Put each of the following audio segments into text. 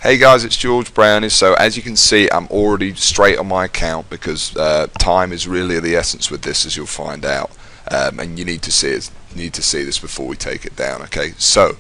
Hey guys, it's George Brownie. So as you can see, I'm already straight on my account because time is really the essence with this, as you'll find out. And you need to see this before we take it down. Okay, so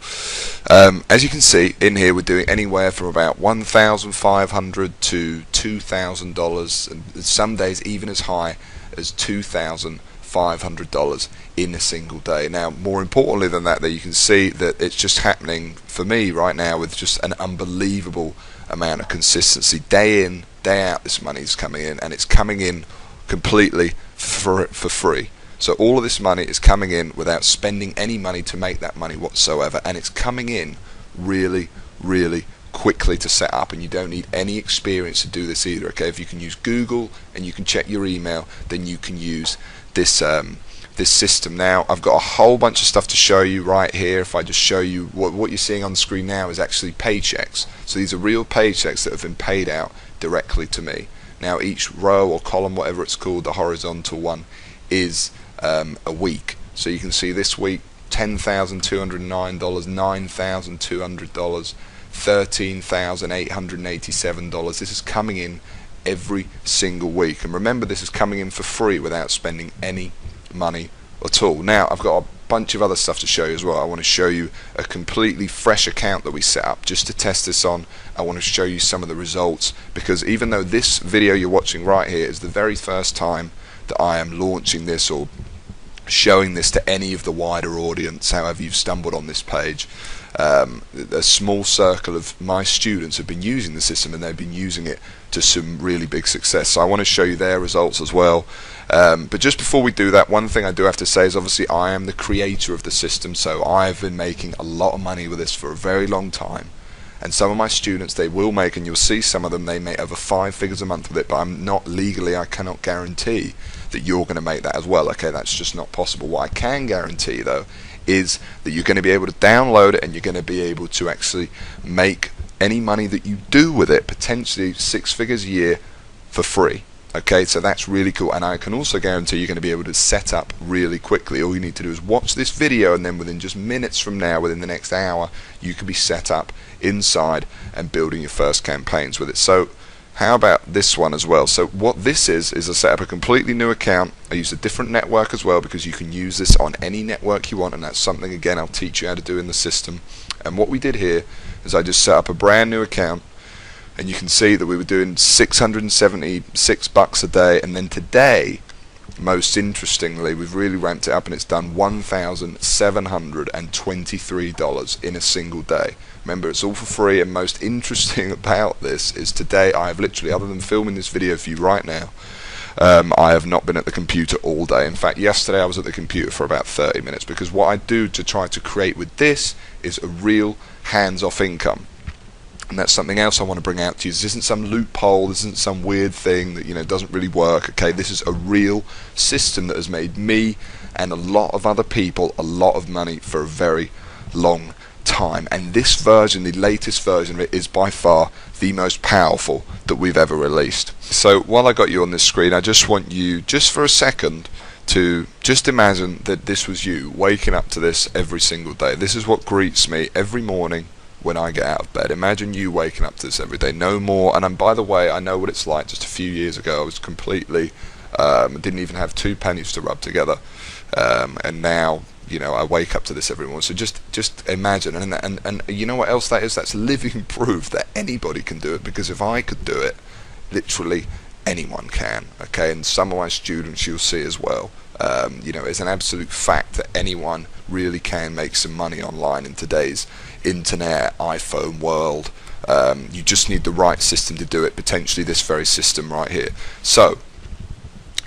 as you can see in here, we're doing anywhere from about $1,500 to $2,000, and some days even as high as $2,500 in a single day. Now, more importantly than that, you can see that it's just happening for me right now with just an unbelievable amount of consistency. Day in, day out, this money is coming in, and it's coming in completely for free. So all of this money is coming in without spending any money to make that money whatsoever, and it's coming in really, really quickly to set up, and you don't need any experience to do this either. Okay, if you can use Google and you can check your email, then you can use this this system. Now, I've got a whole bunch of stuff to show you right here. If I just show you what you're seeing on the screen now is actually paychecks. So these are real paychecks that have been paid out directly to me. Now, each row or column, whatever it's called, the horizontal one, is a week. So you can see this week $10,209, $9,200, $13,887. This is coming in every single week, and remember, this is coming in for free without spending any money at all. Now, I've got a bunch of other stuff to show you as well. I want to show you a completely fresh account that we set up just to test this on. I want to show you some of the results, because even though this video you're watching right here is the very first time that I am launching this or showing this to any of the wider audience, however you've stumbled on this page, a small circle of my students have been using the system, and they've been using it to some really big success. So I want to show you their results as well. But just before we do that, one thing I do have to say is obviously I am the creator of the system, so I've been making a lot of money with this for a very long time. And some of my students, they will make, and you'll see some of them, they make over 5 figures a month with it, but I'm not legally, I cannot guarantee that you're going to make that as well. Okay, that's just not possible. What I can guarantee though is that you're going to be able to download it, and you're going to be able to actually make any money that you do with it, potentially 6 figures a year, for free. Okay, so that's really cool, and I can also guarantee you're going to be able to set up really quickly. All you need to do is watch this video, and then within just minutes from now, within the next hour, you can be set up inside and building your first campaigns with it. So how about this one as well? So what this is I set up a completely new account. I used a different network as well, because you can use this on any network you want, and that's something, again, I'll teach you how to do in the system. And what we did here is I just set up a brand new account, and you can see that we were doing $676 a day, and then today, most interestingly, we've really ramped it up, and it's done $1,723 in a single day. Remember, it's all for free, and most interesting about this is today I have literally, other than filming this video for you right now, I have not been at the computer all day. In fact, yesterday I was at the computer for about 30 minutes, because what I do to try to create with this is a real hands-off income. And that's something else I want to bring out to you. This isn't some loophole, this isn't some weird thing that, you know, doesn't really work. Okay, this is a real system that has made me and a lot of other people a lot of money for a very long time. And this version, the latest version of it, is by far the most powerful that we've ever released. So while I got you on this screen, I just want you, just for a second, to just imagine that this was you waking up to this every single day. This is what greets me every morning when I get out of bed. Imagine you waking up to this every day, no more. And by the way, I know what it's like. Just a few years ago, I was completely didn't even have 2 pennies to rub together, and now, you know, I wake up to this every morning. So just imagine, and you know what else that is? That's living proof that anybody can do it, because if I could do it, literally anyone can. Okay, and some of my students you'll see as well. You know, it's an absolute fact that anyone really can make some money online in today's internet, iPhone world. You just need the right system to do it, potentially this very system right here. So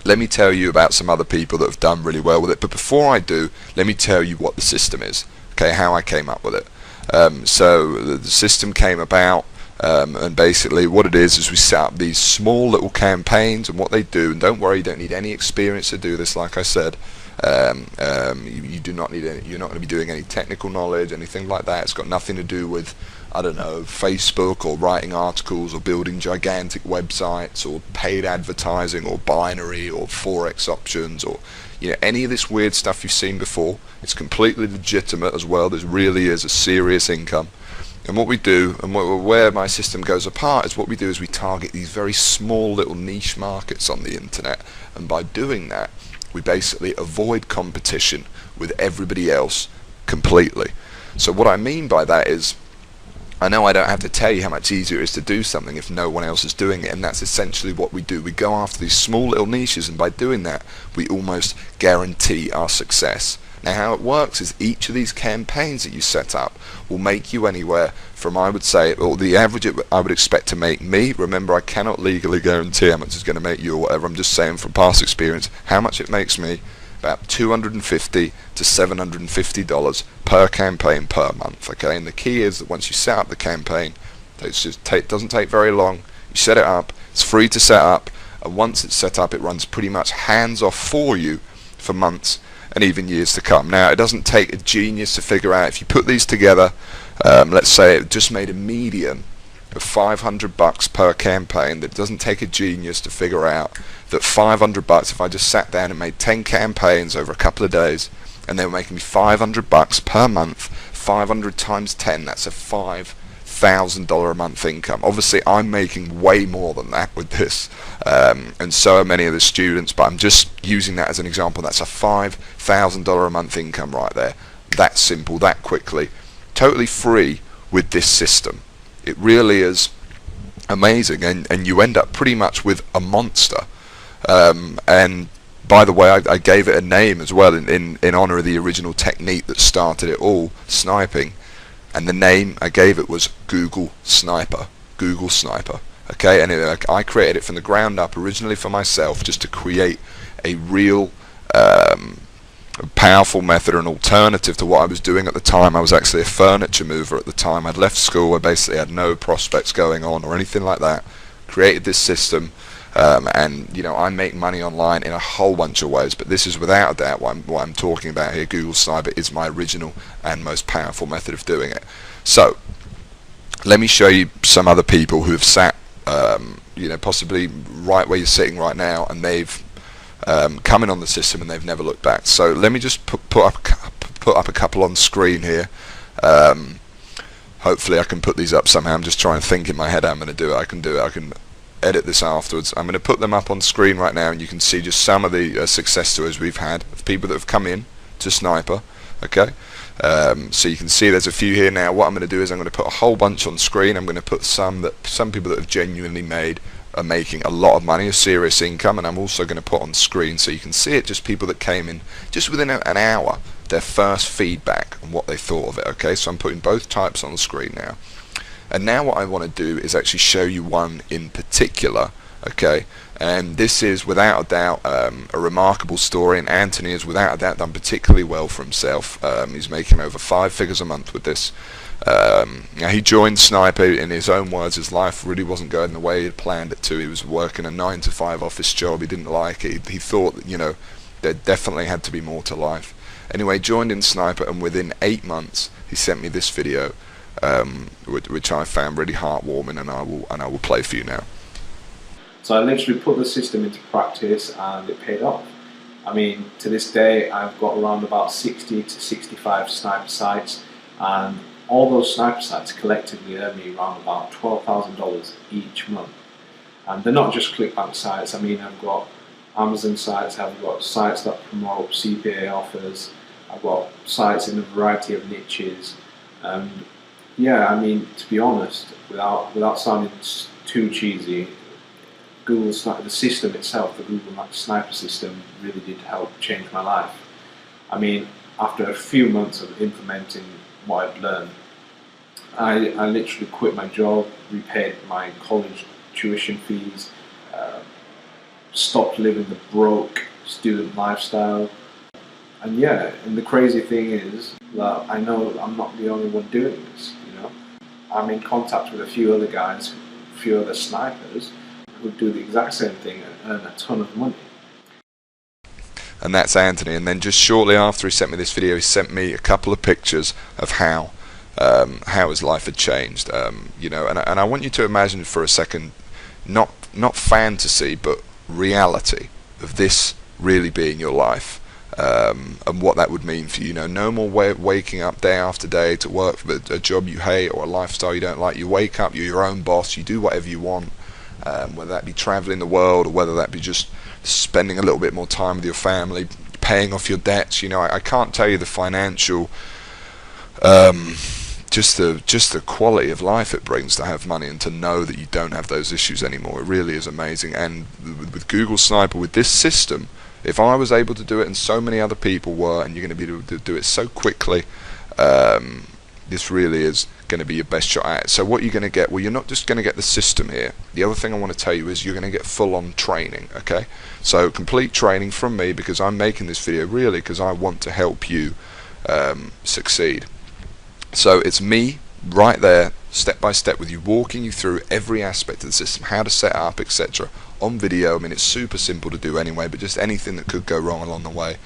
let me tell you about some other people that have done really well with it, but before I do, let me tell you what the system is, okay, how I came up with it. So the system came about, and basically what it is we set up these small little campaigns, and what they do, and don't worry, you don't need any experience to do this, like I said. You do not need any, you're not going to be doing any technical knowledge, anything like that. It's got nothing to do with, I don't know, Facebook or writing articles or building gigantic websites or paid advertising or binary or forex options or, you know, any of this weird stuff you've seen before. It's completely legitimate as well. There really is a serious income. And what we do, and where my system goes apart, is what we do is we target these very small little niche markets on the internet, and by doing that we basically avoid competition with everybody else completely. So what I mean by that is, I know I don't have to tell you how much easier it is to do something if no one else is doing it, and that's essentially what we do. We go after these small little niches, and by doing that we almost guarantee our success. Now how it works is each of these campaigns that you set up will make you anywhere from, I would say, or the average I would expect to make me, remember I cannot legally guarantee how much it's going to make you or whatever, I'm just saying from past experience how much it makes me, about $250 to $750 per campaign per month. Okay, and the key is that once you set up the campaign, it doesn't take very long. You set it up, it's free to set up, and once it's set up it runs pretty much hands off for you for months and even years to come. Now it doesn't take a genius to figure out, if you put these together, let's say it just made a median of $500 per campaign, that doesn't take a genius to figure out that $500, if I just sat down and made 10 campaigns over a couple of days and they were making me $500 per month, 500 times 10, that's a $5,000 a month income. Obviously I'm making way more than that with this, and so are many of the students, but I'm just using that as an example. That's a $5,000 a month income right there. That simple, that quickly, totally free with this system. It really is amazing, and you end up pretty much with a monster. And by the way, I gave it a name as well in honor of the original technique that started it all, sniping, and the name I gave it was Google Sniper. Google Sniper. Okay, and I created it from the ground up originally for myself, just to create a real powerful method, an alternative to what I was doing at the time. I was actually a furniture mover at the time. I'd left school, I basically had no prospects going on or anything like that. Created this system, and you know, I make money online in a whole bunch of ways, but this is without a doubt what I'm talking about here. Google Sniper is my original and most powerful method of doing it. So let me show you some other people who have sat you know, possibly right where you're sitting right now, and they've come in on the system and they've never looked back. So let me just put up a couple on screen here. Hopefully I can put these up somehow. I'm just trying to think in my head how I'm going to do it. I can do it. I can edit this afterwards. I'm going to put them up on screen right now, and you can see just some of the success stories we've had of people that have come in to Sniper. Okay, so you can see there's a few here now. What I'm going to do is I'm going to put a whole bunch on screen. I'm going to put some people that have genuinely are making a lot of money, a serious income, and I'm also going to put on screen so you can see it, just people that came in just within an hour, their first feedback and what they thought of it. Okay, so I'm putting both types on the screen now, and now what I want to do is actually show you one in particular. Okay, and this is without a doubt a remarkable story, and Anthony has without a doubt done particularly well for himself. He's making over 5 figures a month with this. Now he joined Sniper, in his own words, his life really wasn't going the way he had planned it to. He was working a 9-to-5 office job, he didn't like it, he thought that, you know, there definitely had to be more to life. Anyway, joined in Sniper, and within 8 months he sent me this video, which I found really heartwarming, and I will play for you now. So I literally put the system into practice and it paid off. I mean, to this day I've got around about 60 to 65 sniper sites, and all those sniper sites collectively earn me around about $12,000 each month. And they're not just clickbank sites. I mean, I've got Amazon sites, I've got sites that promote CPA offers, I've got sites in a variety of niches. Yeah, I mean, to be honest, without sounding too cheesy, Google Sniper, the system itself, the Google Sniper system, really did help change my life. I mean, after a few months of implementing what I'd learned, I literally quit my job, repaid my college tuition fees, stopped living the broke student lifestyle. And yeah, and the crazy thing is that I know I'm not the only one doing this, you know. I'm in contact with a few other guys, a few other snipers, who do the exact same thing and earn a ton of money. And that's Anthony. And then just shortly after he sent me this video, he sent me a couple of pictures of how his life had changed. You know, and I want you to imagine for a second, not fantasy, but reality of this really being your life. and what that would mean for you. You know, no more waking up day after day to work for a job you hate or a lifestyle you don't like. You wake up, you're your own boss, you do whatever you want, whether that be traveling the world or whether that be just spending a little bit more time with your family, paying off your debts. You know, I can't tell you the financial, just the quality of life it brings to have money and to know that you don't have those issues anymore. It really is amazing. And with Google Sniper, with this system, if I was able to do it and so many other people were, and you're going to be able to do it so quickly, this really is going to be your best shot at it. So what you're going to get, well, you're not just going to get the system here. The other thing I want to tell you is you're going to get full-on training, okay? So complete training from me, because I'm making this video really because I want to help you succeed. So it's me right there, step by step, with you, walking you through every aspect of the system, how to set up, etc. on video. I mean, it's super simple to do anyway, but just anything that could go wrong along the way,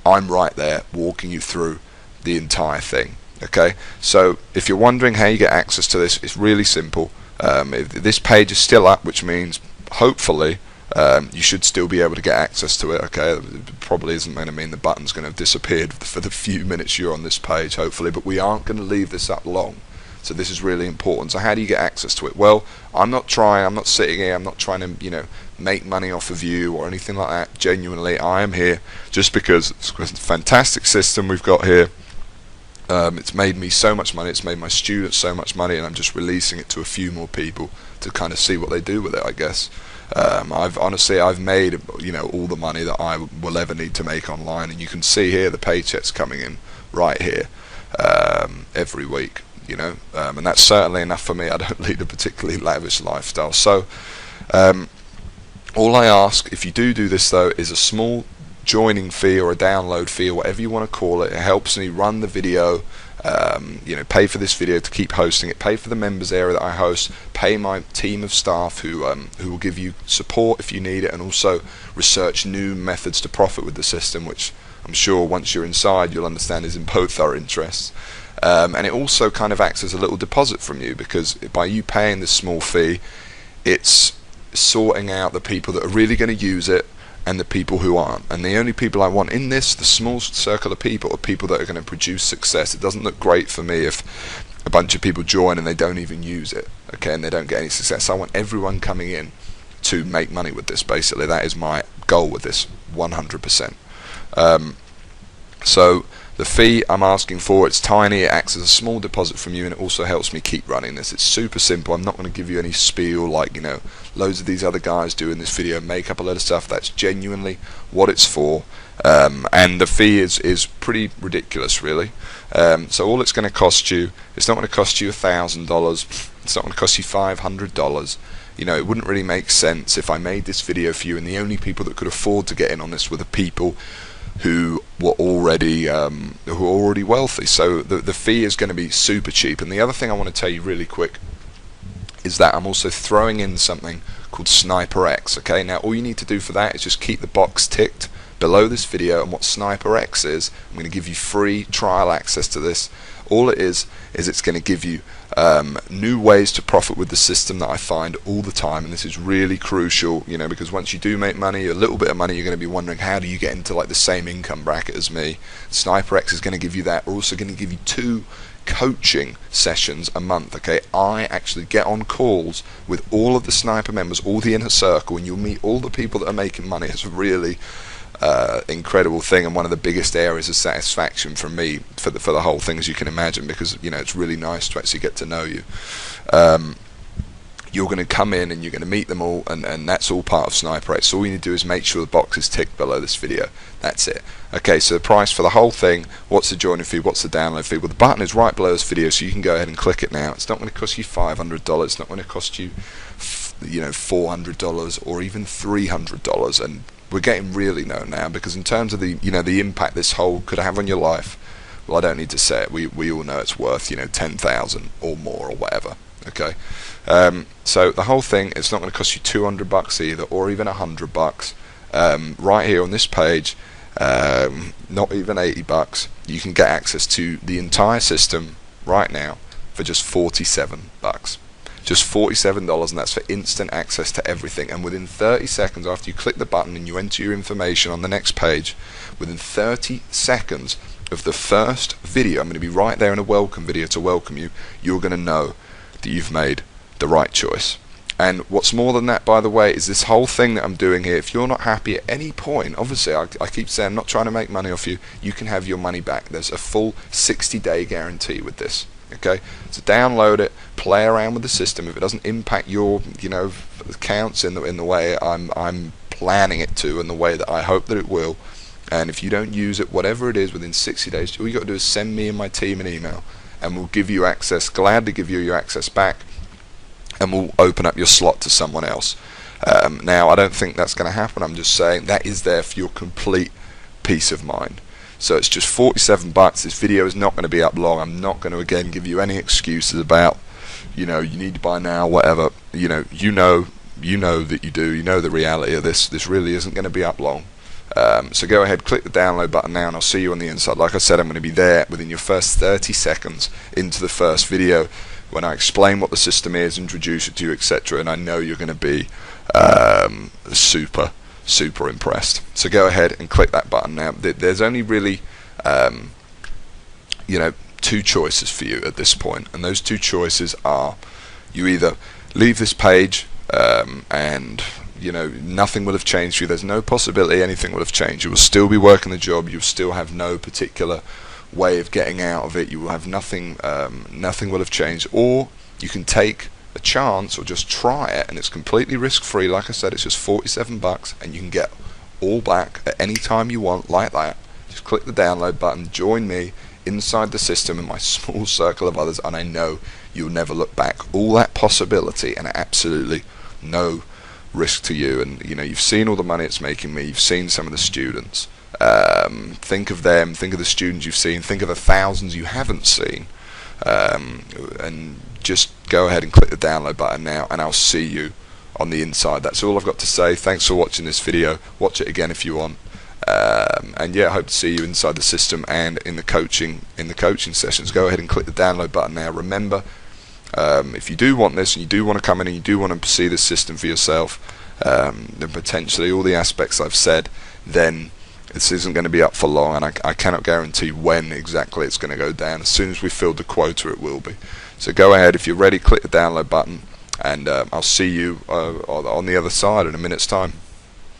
I'm right there walking you through the entire thing. Okay, so if you're wondering how you get access to this, it's really simple. If this page is still up, which means hopefully you should still be able to get access to it. Okay, it probably isn't going to mean the button's going to have disappeared for the few minutes you're on this page, hopefully, but we aren't going to leave this up long. So this is really important. So how do you get access to it? Well, I'm not sitting here, I'm not trying to, you know, make money off of you or anything like that. Genuinely, I am here just because it's a fantastic system we've got here. It's made me so much money, it's made my students so much money, and I'm just releasing it to a few more people to kind of see what they do with it, I guess. I've made, you know, all the money that I will ever need to make online, and you can see here the paychecks coming in right here every week, you know, and that's certainly enough for me. I don't lead a particularly lavish lifestyle. So all I ask, if you do this though, is a small joining fee or a download fee or whatever you want to call it. It helps me run the video, you know, pay for this video to keep hosting it, pay for the members area that I host, pay my team of staff who will give you support if you need it, and also research new methods to profit with the system, which I'm sure once you're inside you'll understand is in both our interests. And it also kind of acts as a little deposit from you, because by you paying this small fee, it's sorting out the people that are really going to use it and the people who aren't. And the only people I want in this, the small circle of people, are people that are going to produce success. It doesn't look great for me if a bunch of people join and they don't even use it, okay, and they don't get any success. I want everyone coming in to make money with this, basically. That is my goal with this, 100%. So the fee I'm asking for, it's tiny, it acts as a small deposit from you, and it also helps me keep running this. It's super simple. I'm not going to give you any spiel like, you know, loads of these other guys do in this video, make up a lot of stuff. That's genuinely what it's for. And the fee is pretty ridiculous, really. So all it's going to cost you, it's not going to cost you $1,000, it's not going to cost you $500. You know, it wouldn't really make sense if I made this video for you and the only people that could afford to get in on this were the people who were already wealthy. So the fee is going to be super cheap. And the other thing I want to tell you really quick is that I'm also throwing in something called Sniper X. Okay, now all you need to do for that is just keep the box ticked below this video, and what Sniper X is, I'm going to give you free trial access to this. All it is it's going to give you new ways to profit with the system that I find all the time, and this is really crucial, you know, because once you do make money, a little bit of money, you're going to be wondering, how do you get into like the same income bracket as me? Sniper X is going to give you that. We're also going to give you 2 coaching sessions a month. Okay, I actually get on calls with all of the Sniper members, all the inner circle, and you'll meet all the people that are making money. It's really incredible thing, and one of the biggest areas of satisfaction for me for the whole thing, as you can imagine, because, you know, it's really nice to actually get to know you. You're going to come in and you're going to meet them all, and that's all part of Sniper X. So all you need to do is make sure the box is ticked below this video. That's it. Okay, so the price for the whole thing, what's the joining fee, what's the download fee? Well, the button is right below this video, so you can go ahead and click it now. It's not going to cost you $500, it's not going to cost you, you know, $400 or even $300, and we're getting really known now, because in terms of the, you know, the impact this whole could have on your life, well, I don't need to say it. We all know it's worth, you know, 10,000 or more or whatever. Okay, so the whole thing, it's not going to cost you $200 either, or even $100. Right here on this page, not even $80. You can get access to the entire system right now for just $47. Just $47, and that's for instant access to everything. And within 30 seconds after you click the button and you enter your information on the next page, within 30 seconds of the first video, I'm going to be right there in a welcome video to welcome you, you're going to know that you've made the right choice. And what's more than that, by the way, is this whole thing that I'm doing here. If you're not happy at any point, obviously I keep saying I'm not trying to make money off you, you can have your money back. There's a full 60-day guarantee with this. Okay, so download it, play around with the system. If it doesn't impact your, accounts in the way I'm planning it to, and the way that I hope that it will, and if you don't use it, whatever it is, within 60 days, all you got to do is send me and my team an email, and we'll give you access. Glad to give you your access back, and we'll open up your slot to someone else. Now, I don't think that's going to happen. I'm just saying that is there for your complete peace of mind. So it's just $47. This video is not going to be up long. I'm not going to again give you any excuses about, you need to buy now, whatever. You know that you do. You know the reality of this. This really isn't going to be up long. So go ahead, click the download button now, and I'll see you on the inside. Like I said, I'm going to be there within your first 30 seconds into the first video when I explain what the system is, introduce it to you, etc. And I know you're going to be super impressed. So go ahead and click that button now. There's only really two choices for you at this point, and those two choices are: you either leave this page and nothing will have changed for you. There's no possibility anything will have changed. You will still be working the job. You'll still have no particular way of getting out of it. You will have nothing will have changed. Or you can take a chance or just try it, and it's completely risk-free. Like I said, it's just $47, and you can get all back at any time you want, like that. Just click the download button, join me inside the system in my small circle of others, and I know you'll never look back. All that possibility and absolutely no risk to you. And you've seen all the money it's making me. You've seen some of the students. Think of them, think of the students you've seen, think of the thousands you haven't seen, and just go ahead and click the download button now, and I'll see you on the inside. That's all I've got to say. Thanks for watching this video. Watch it again if you want, and yeah, I hope to see you inside the system and in the coaching sessions. Go ahead and click the download button now. Remember, if you do want this and you do want to come in and you do want to see this system for yourself, then potentially all the aspects I've said, then this isn't going to be up for long, and I cannot guarantee when exactly it's going to go down. As soon as we filled the quota, it will be. So go ahead, if you're ready, click the download button, and I'll see you on the other side in a minute's time.